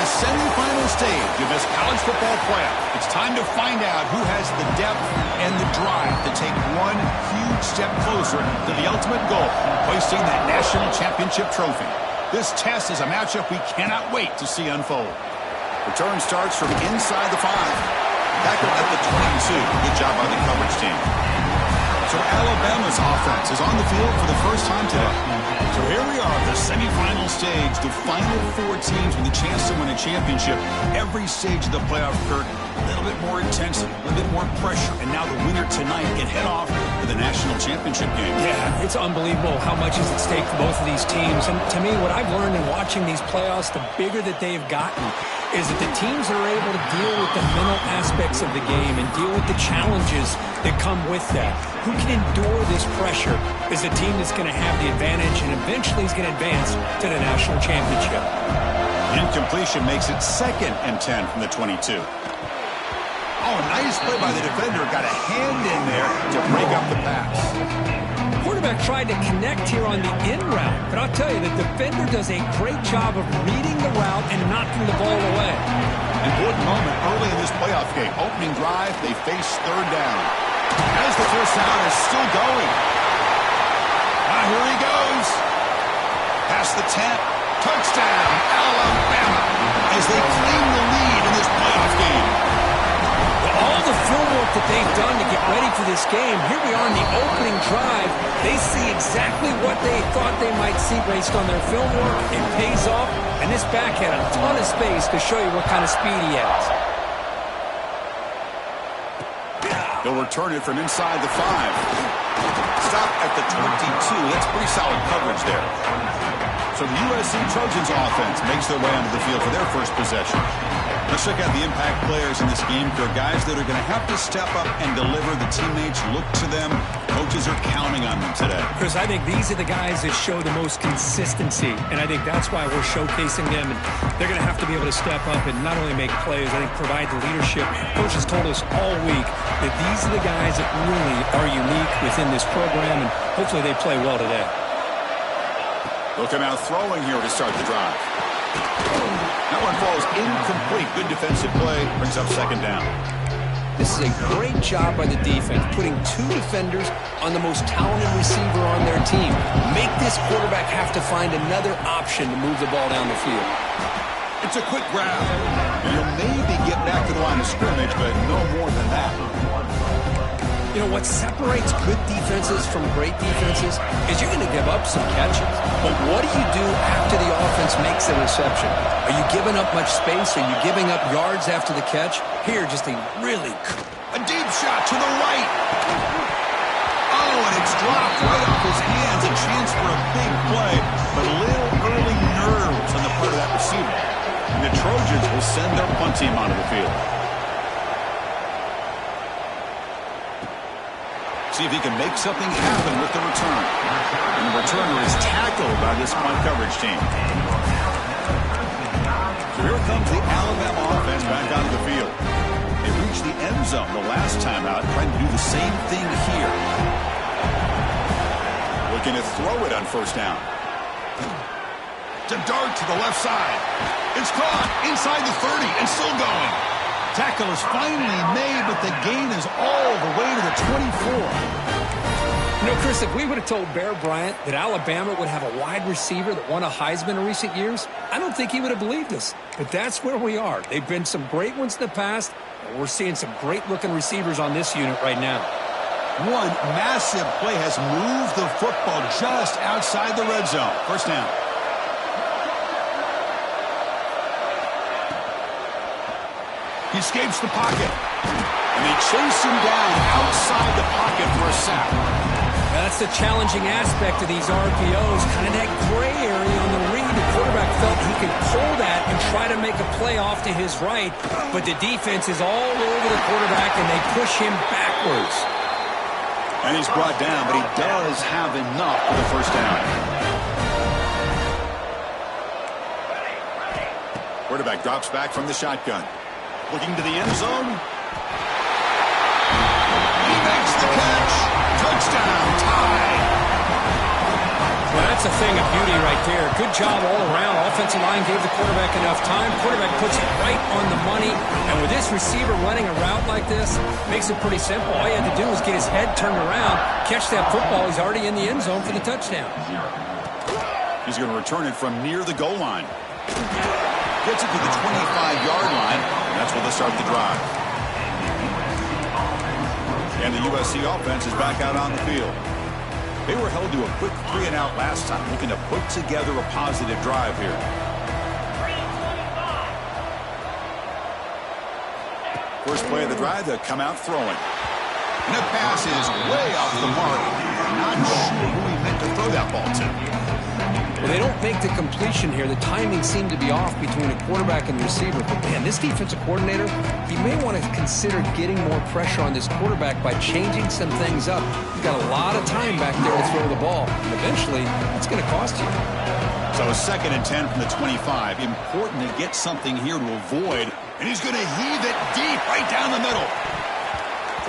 semifinal stage of this college football playoff. It's time to find out who has the depth and the drive to take one huge step closer to the ultimate goal, hoisting that national championship trophy. This test is a matchup we cannot wait to see unfold. Return starts from inside the 5. Tackle at the 22. Good job by the coverage team. So Alabama's offense is on the field for the first time today. So here we are, the semifinal stage, the final 4 teams with a chance to win a championship. Every stage of the playoff, Kurt, a little bit more intensity, a little bit more pressure. And now the winner tonight can head off to the national championship game. Yeah, it's unbelievable how much is at stake for both of these teams. And to me, what I've learned in watching these playoffs, the bigger that they've gotten, is that the teams that are able to deal with the mental aspects of the game and deal with the challenges that come with that. Who can endure this pressure is the team that's going to have the advantage and eventually is going to advance to the national championship. Incompletion makes it 2nd and 10 from the 22. Oh, nice play by the defender. Got a hand in there to break up the pass. Quarterback tried to connect here on the in route, but I'll tell you, the defender does a great job of reading the route and knocking the ball away. Important moment early in this playoff game. Opening drive, they face 3rd down. As the first down is still going. Here he goes. Past the 10. Touchdown, Alabama, as they claim the lead in this playoff game. All the film work that they've done to get ready for this game, here we are in the opening drive. They see exactly what they thought they might see based on their film work. It pays off, and this back had a ton of space to show you what kind of speed he has. They'll return it from inside the 5. Stop at the 22. That's pretty solid coverage there. So the USC Trojans offense makes their way onto the field for their first possession. Let's check out the impact players in this game. They're guys that are going to have to step up and deliver. The teammates look to them. Coaches are counting on them today. Chris, I think these are the guys that show the most consistency, and I think that's why we're showcasing them. And they're going to have to be able to step up and not only make plays, I think provide the leadership. Coaches told us all week that these are the guys that really are unique within this program, and hopefully they play well today. They'll come out throwing here to start the drive. That one falls incomplete. Good defensive play. Brings up 2nd down. This is a great job by the defense, putting 2 defenders on the most talented receiver on their team. Make this quarterback have to find another option to move the ball down the field. It's a quick grab. And he'll maybe get back to the line of scrimmage, but no more than that. You know, what separates good defenses from great defenses is you're going to give up some catches. But what do you do after the offense makes a reception? Are you giving up much space? Are you giving up yards after the catch? Here, just a deep shot to the right. Oh, and it's dropped right off his hands. A chance for a big play, but a little early nerves on the part of that receiver. And the Trojans will send their punt team onto the field. See if he can make something happen with the return. And the returner is tackled by this punt coverage team. So here comes the Alabama offense back onto the field. They reached the end zone the last time out, trying to do the same thing here. Looking to throw it on 1st down. To dart to the left side. It's caught inside the 30 and still going. Tackle is finally made, but the gain is all the way to the 24. You know, Chris, if we would have told Bear Bryant that Alabama would have a wide receiver that won a Heisman in recent years, I don't think he would have believed us. But that's where we are. They've been some great ones in the past, and we're seeing some great-looking receivers on this unit right now. One massive play has moved the football just outside the red zone. 1st down. He escapes the pocket. And they chase him down outside the pocket for a sack. That's the challenging aspect of these RPOs, kind of that gray area on the read. The quarterback felt he could pull that and try to make a play off to his right, but the defense is all over the quarterback, and they push him backwards. And he's brought down, but he does have enough for the 1st down. Quarterback drops back from the shotgun. Looking to the end zone. He makes the catch. Touchdown, tie. Well, that's a thing of beauty right there. Good job all around. Offensive line gave the quarterback enough time. Quarterback puts it right on the money. And with this receiver running a route like this, makes it pretty simple. All you had to do was get his head turned around, catch that football. He's already in the end zone for the touchdown. He's going to return it from near the goal line. Gets it to the 25-yard line, and that's where they'll start the drive. And the USC offense is back out on the field. They were held to a quick 3-and-out last time, looking to put together a positive drive here. First play of the drive, they'll come out throwing. And the pass is way off the mark. Not sure who he meant to throw that ball to. Well, they don't make the completion here. The timing seemed to be off between a quarterback and the receiver. But, man, this defensive coordinator, he may want to consider getting more pressure on this quarterback by changing some things up. He's got a lot of time back there to throw the ball. And eventually, it's going to cost you. So a 2nd and 10 from the 25. Important to get something here to avoid. And he's going to heave it deep right down the middle.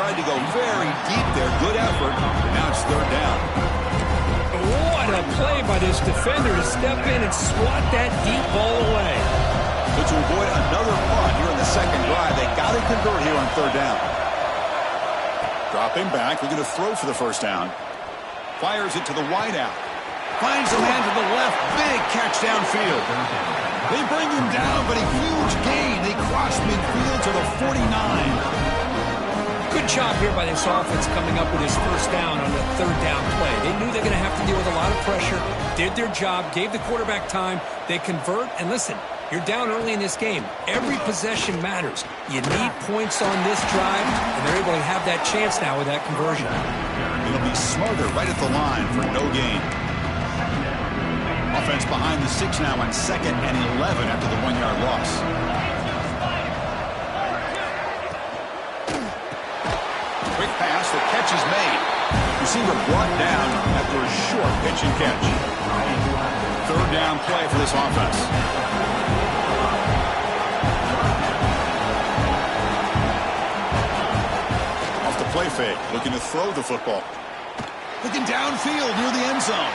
Tried to go very deep there. Good effort. Now it's 3rd down. What a play by this defender to step in and swat that deep ball away. But to avoid another punt here in the 2nd drive, they got to convert here on 3rd down. Dropping back, they're going to throw for the 1st down. Fires it to the wideout. Finds a man to the left. Big catch downfield. They bring him down, but a huge gain. They cross midfield to the 49. Good job here by this offense coming up with his 1st down on the 3rd down play. They knew they're going to have to deal with a lot of pressure, did their job, gave the quarterback time. They convert, and listen, you're down early in this game. Every possession matters. You need points on this drive, and they're able to have that chance now with that conversion. It'll be smarter right at the line for no gain. Offense behind the 6 now on 2nd and 11 after the 1-yard loss. Quick pass, the catch is made. Receiver brought down after a short pitch and catch. 3rd down play for this offense. Off the play fake, looking to throw the football. Looking downfield near the end zone.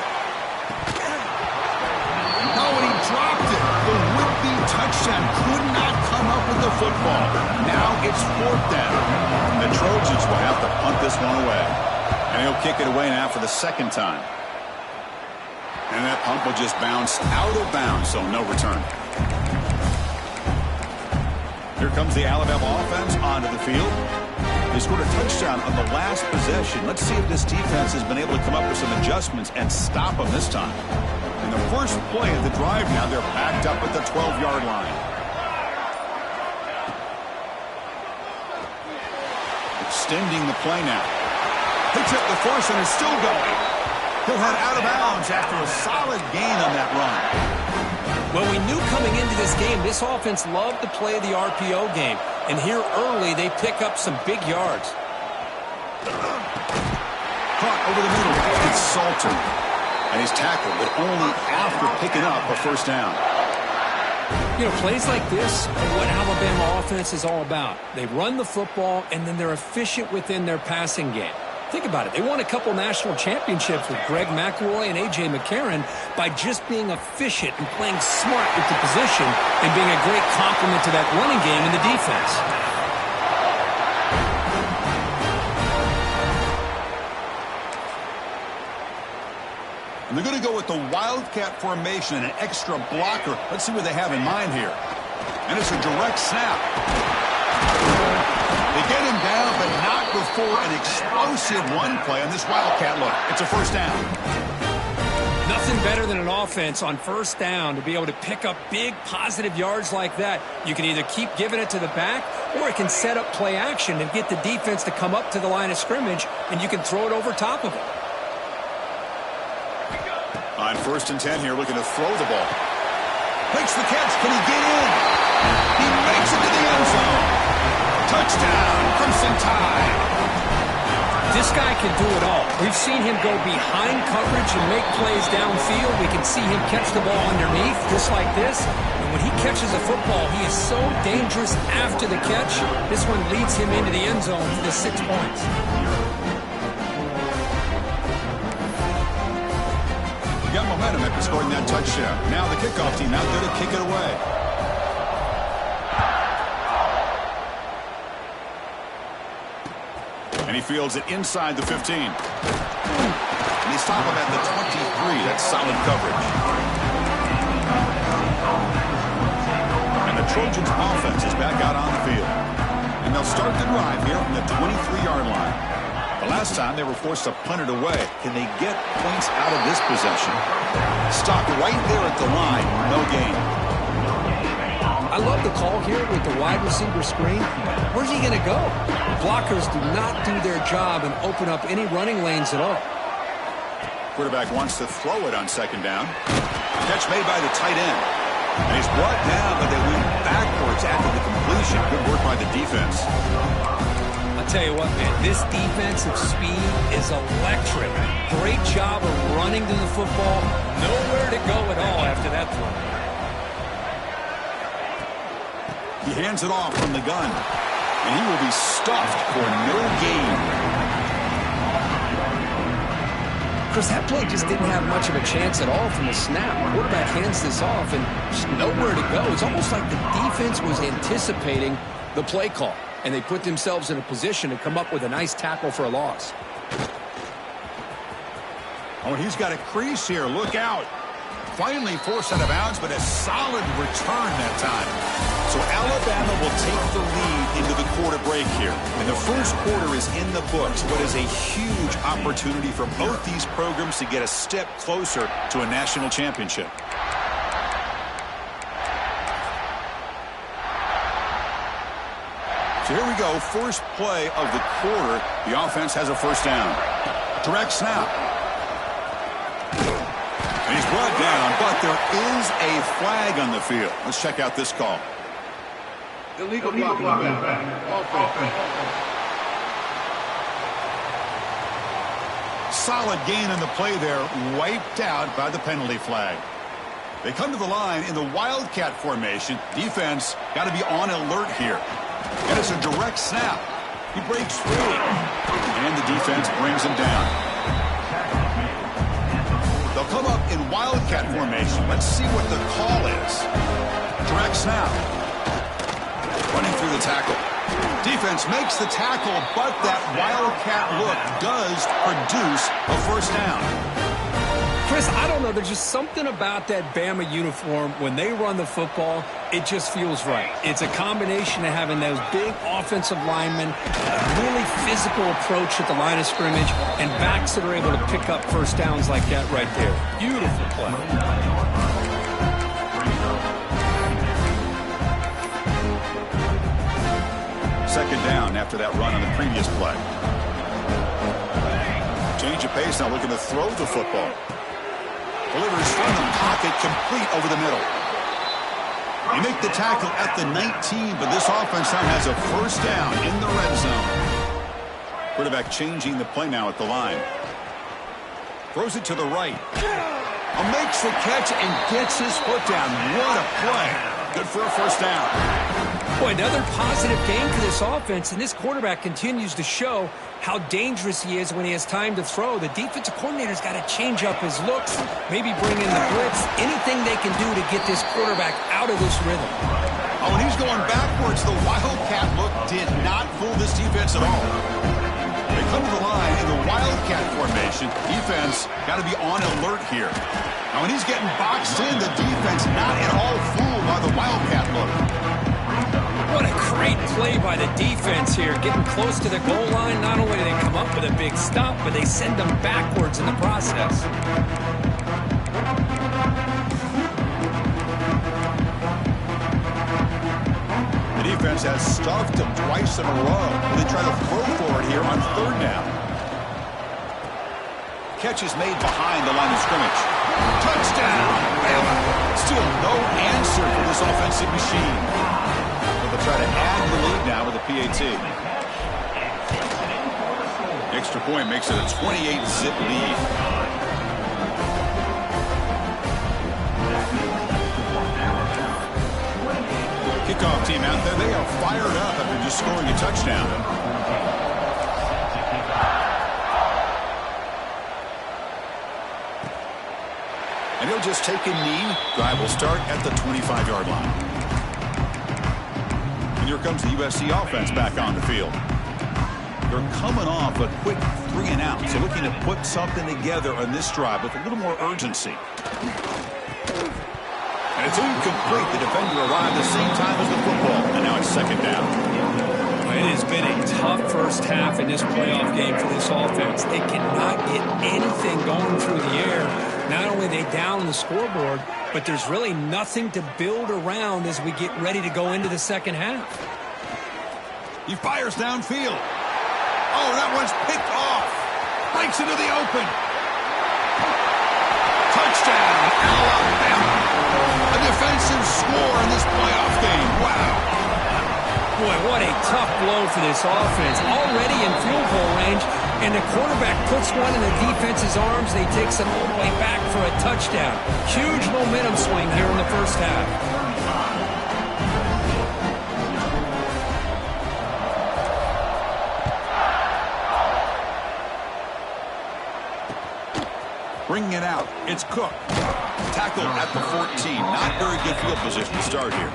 No, and he dropped it. The would-be touchdown could not come up with the football. Now it's 4th down. The Trojans will have to punt this one away. And he'll kick it away now for the 2nd time. And that punt will just bounce out of bounds, so no return. Here comes the Alabama offense onto the field. They scored a touchdown on the last possession. Let's see if this defense has been able to come up with some adjustments and stop them this time. In the first play of the drive now, they're backed up at the 12-yard line. Extending the play now. Picks up the force and is still going. He'll head out of bounds after a solid gain on that run. Well, we knew coming into this game, this offense loved to play the RPO game. And here early, they pick up some big yards. Caught over the middle. It's Salter. And he's tackled, but only after picking up a 1st down. You know, plays like this are what Alabama offense is all about. They run the football, and then they're efficient within their passing game. Think about it. They won a couple national championships with Greg McElroy and A.J. McCarron by just being efficient and playing smart with the position and being a great complement to that running game in the defense. And they're going to go with the Wildcat formation and an extra blocker. Let's see what they have in mind here. And it's a direct snap. They get him down, but not before an explosive run play on this Wildcat look. It's a 1st down. Nothing better than an offense on 1st down to be able to pick up big positive yards like that. You can either keep giving it to the back, or it can set up play action and get the defense to come up to the line of scrimmage, and you can throw it over top of it. On 1st and 10 here, looking to throw the ball. Makes the catch. Can he get in? He makes it to the end zone. Touchdown, Crimson Tide. This guy can do it all. We've seen him go behind coverage and make plays downfield. We can see him catch the ball underneath, just like this. And when he catches a football, he is so dangerous after the catch. This one leads him into the end zone for the 6 points. got momentum after scoring that touchdown. Now the kickoff team out there to kick it away. And he fields it inside the 15. And they stop him at the 23. That's solid coverage. And the Trojans offense is back out on the field. And they'll start the drive here from the 23-yard line. The last time they were forced to punt it away. Can they get points out of this possession? Stopped right there at the line. No gain. I love the call here with the wide receiver screen. Where's he going to go? Blockers do not do their job and open up any running lanes at all. Quarterback wants to throw it on second down. Catch made by the tight end. And he's brought down, but they went backwards after the completion. Good work by the defense. I'll tell you what, man, this defensive speed is electric. Great job of running to the football. Nowhere to go at all after that throw. He hands it off from the gun, and he will be stuffed for no gain. Chris, that play just didn't have much of a chance at all from the snap. Quarterback hands this off and just nowhere to go. It's almost like the defense was anticipating the play call, and they put themselves in a position to come up with a nice tackle for a loss. Oh, he's got a crease here. Look out. Finally forced out of bounds, but a solid return that time. So Alabama will take the lead into the quarter break here. And the first quarter is in the books. What is a huge opportunity for both these programs to get a step closer to a national championship. So here we go. First play of the quarter. The offense has a first down. Direct snap. And he's brought down, but there is a flag on the field. Let's check out this call. Illegal blocking. Solid gain on the play there, wiped out by the penalty flag. They come to the line in the Wildcat formation. Defense got to be on alert here. And it's a direct snap. He breaks free. And the defense brings him down. They'll come up in Wildcat formation. Let's see what the call is. Direct snap. Running through the tackle. Defense makes the tackle, but that Wildcat look does produce a first down. Chris, I don't know. There's just something about that Bama uniform. When they run the football, it just feels right. It's a combination of having those big offensive linemen, a really physical approach at the line of scrimmage, and backs that are able to pick up first downs like that right there. Beautiful play. Second down after that run on the previous play. Change of pace, now looking to throw the football. Delivers from the pocket, complete over the middle. You make the tackle at the 19, but this offense now has a first down in the red zone. Quarterback changing the play now at the line. Throws it to the right. Makes the catch and gets his foot down. What a play. Good for a first down. Boy, another positive game for this offense, and this quarterback continues to show how dangerous he is when he has time to throw. The defensive coordinator's got to change up his looks, maybe bring in the blitz, anything they can do to get this quarterback out of this rhythm. Oh, and he's going backwards. The Wildcat look did not fool this defense at all. They come to the line in the Wildcat formation. Defense got to be on alert here. Now, when he's getting boxed in, the defense not at all fooled by the Wildcat look. What a great play by the defense here. Getting close to the goal line, not only do they come up with a big stop, but they send them backwards in the process. The defense has stuffed him twice in a row. They try to throw for it here on third down. Catch is made behind the line of scrimmage. Touchdown! Bama. Still no answer for this offensive machine. They'll try to add the lead now with a PAT. Extra point makes it a 28-zip lead. Kickoff team out there, they are fired up after just scoring a touchdown. just take a knee. Drive will start at the 25-yard line. And here comes the USC offense back on the field. They're coming off a quick 3 and out, so looking to put something together on this drive with a little more urgency. And it's incomplete. The defender arrived the same time as the football, and now it's second down. It has been a tough first half in this playoff game for this offense. They cannot get anything going through the air. Not only are they down on the scoreboard, but there's really nothing to build around as we get ready to go into the second half. He fires downfield. Oh, that one's picked off. Breaks into the open. Touchdown, Alabama. A defensive score in this playoff game. Wow. Boy, what a tough blow for this offense. Already in field goal range, and the quarterback puts one in the defense's arms. They takes them all the way back for a touchdown. Huge momentum swing here in the first half. Bringing it out. It's Cook. Tackle at the 14. Not very good field position to start here.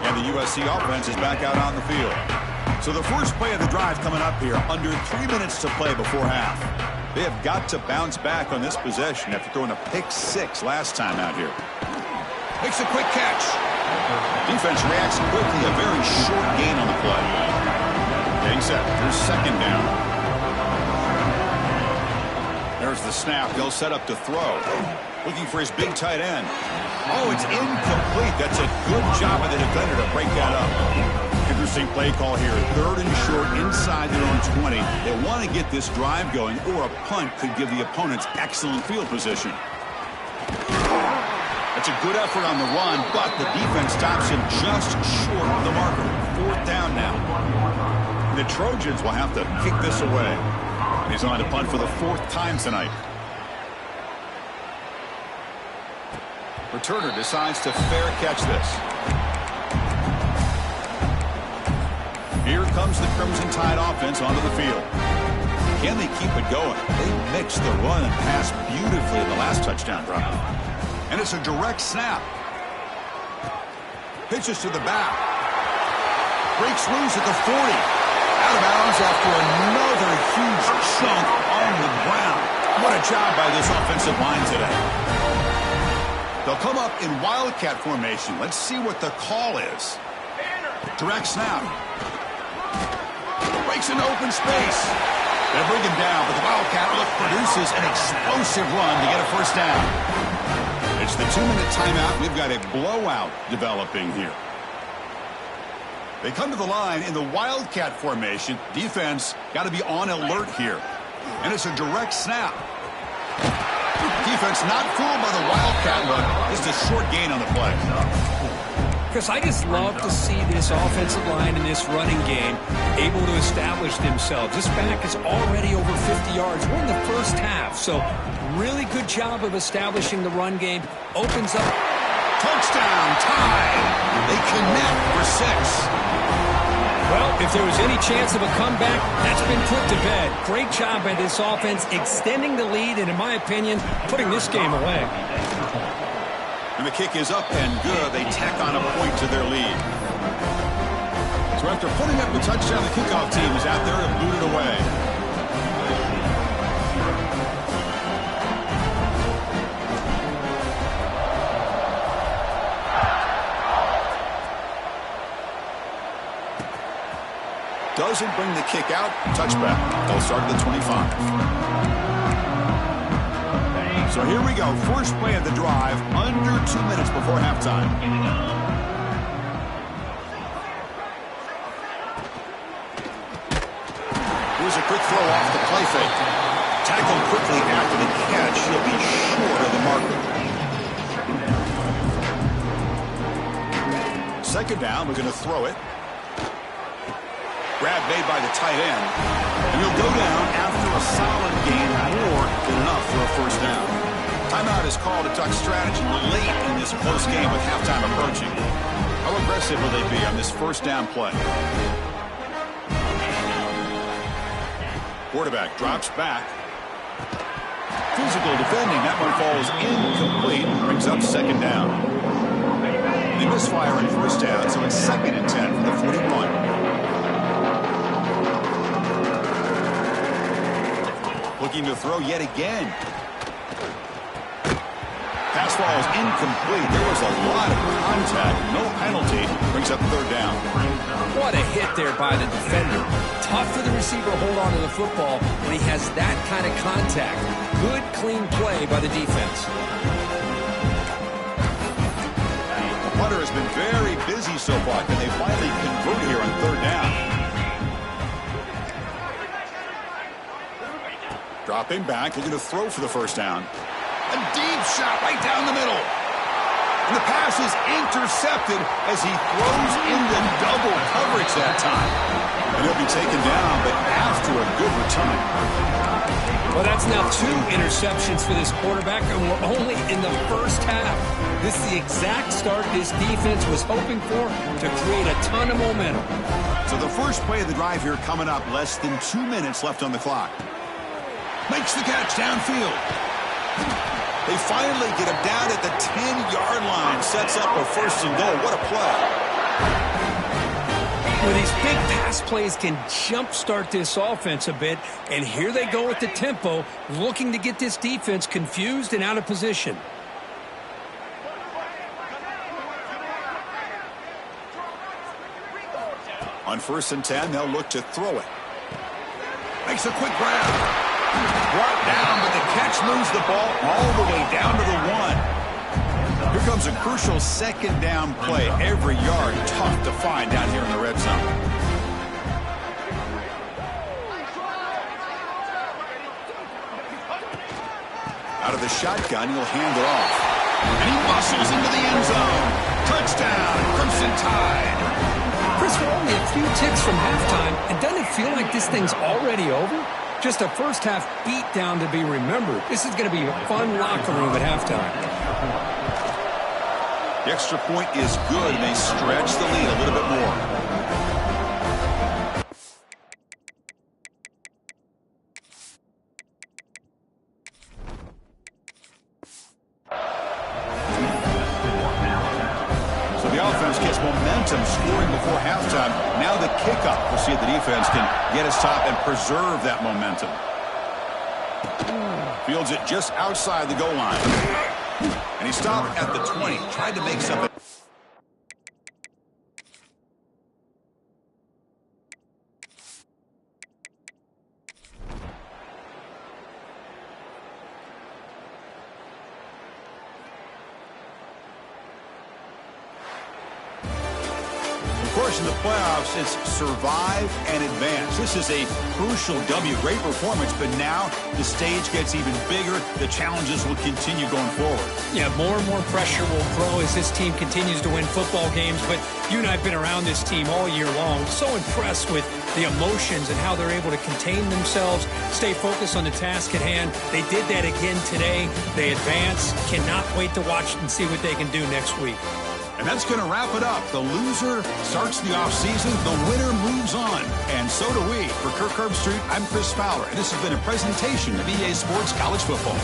And the USC offense is back out on the field. So the first play of the drive coming up here. Under 3 minutes to play before half. They have got to bounce back on this possession after throwing a pick 6 last time out here. Makes a quick catch. Defense reacts quickly. A very short gain on the play. Getting set. There's second down. There's the snap. They'll set up to throw. Looking for his big tight end. Oh, it's incomplete. That's a good job of the defender to break that up. Interesting play call here. 3rd and short inside their own 20. They want to get this drive going, or a punt could give the opponents excellent field position. That's a good effort on the run, but the defense stops him just short of the marker. 4th down now. The Trojans will have to kick this away. He's on to punt for the 4th time tonight. Returner decides to fair catch this. Here comes the Crimson Tide offense onto the field. Can they keep it going? They mixed the run and pass beautifully in the last touchdown drive. And it's a direct snap. Pitches to the back. Breaks loose at the 40. Out of bounds after another huge chunk on the ground. What a job by this offensive line today. They'll come up in Wildcat formation. Let's see what the call is. Direct snap. Breaks into open space. They bring him down, but the Wildcat look produces an explosive run to get a first down. It's the 2-minute timeout. We've got a blowout developing here. They come to the line in the Wildcat formation. Defense got to be on alert here. And it's a direct snap. Defense not fooled by the Wildcat look. Just a short gain on the play. Chris, I just love to see this offensive line in this running game able to establish themselves. This back is already over 50 yards. We're in the first half, so really good job of establishing the run game. Opens up. Touchdown, Tide. They connect for 6. Well, if there was any chance of a comeback, that's been put to bed. Great job by this offense extending the lead and, in my opinion, putting this game away. And the kick is up and good. They tack on a point to their lead. So after putting up the touchdown, the kickoff team is out there and boot it away. Doesn't bring the kick out. Touchback. They'll start at the 25. So here we go. First play of the drive. Under 2 minutes before halftime. Here's a quick throw off the play fake. Tackled quickly after the catch. He'll be short of the marker. Second down. We're going to throw it. Grab made by the tight end. And he'll go down after a solid gain, more than enough for a first down. Timeout is called to talk strategy late in this close game with halftime approaching. How aggressive will they be on this first down play? Quarterback drops back. physical defending. That one falls incomplete. Brings up second down. They misfire on first down, so it's 2nd and 10 from the 41. Looking to throw yet again. Pass ball is incomplete. There was a lot of contact. No penalty. Brings up 3rd down. What a hit there by the defender. Tough for the receiver to hold on to the football when he has that kind of contact. Good, clean play by the defense. The punter has been very busy so far. Can they finally convert here on 3rd down? Dropping back, looking to throw for the first down. A deep shot right down the middle. And the pass is intercepted as he throws into double coverage that time. And he'll be taken down, but after a good return. Well, that's now 2 interceptions for this quarterback, and we're only in the first half. This is the exact start this defense was hoping for to create a ton of momentum. So the first play of the drive here coming up, less than 2 minutes left on the clock. Makes the catch downfield. They finally get him down at the 10-yard line. Sets up a 1st and goal. What a play. Well, these big pass plays can jumpstart this offense a bit, and here they go with the tempo, looking to get this defense confused and out of position. On 1st and 10, they'll look to throw it. Makes a quick grab. Brought down, but the catch moves the ball all the way down to the 1. Here comes a crucial 2nd down play. Every yard tough to find down here in the red zone. Out of the shotgun, he'll hand it off. And he muscles into the end zone. Touchdown, Crimson Tide. Chris, we're only a few ticks from halftime, and doesn't it feel like this thing's already over? Just a first-half beatdown to be remembered. This is going to be a fun locker room at halftime. The extra point is good, and they stretch the lead a little bit more. So the offense gets momentum scoring before halftime. Now the kickoff. We'll see if the defense can get us top and preserve that momentum. Fields it just outside the goal line. And he stopped at the 20. Tried to make something. Of course, in the playoffs, it's survive and advance. This is a crucial W. Great performance, but now the stage gets even bigger. The challenges will continue going forward. Yeah, more and more pressure will grow as this team continues to win football games, but you and I have been around this team all year long. So impressed with the emotions and how they're able to contain themselves, stay focused on the task at hand. They did that again today. They advance. Cannot wait to watch and see what they can do next week. And that's going to wrap it up. The loser starts the offseason. The winner moves on. And so do we. For Kirk Herbstreit, I'm Chris Fowler. And this has been a presentation of EA Sports College Football.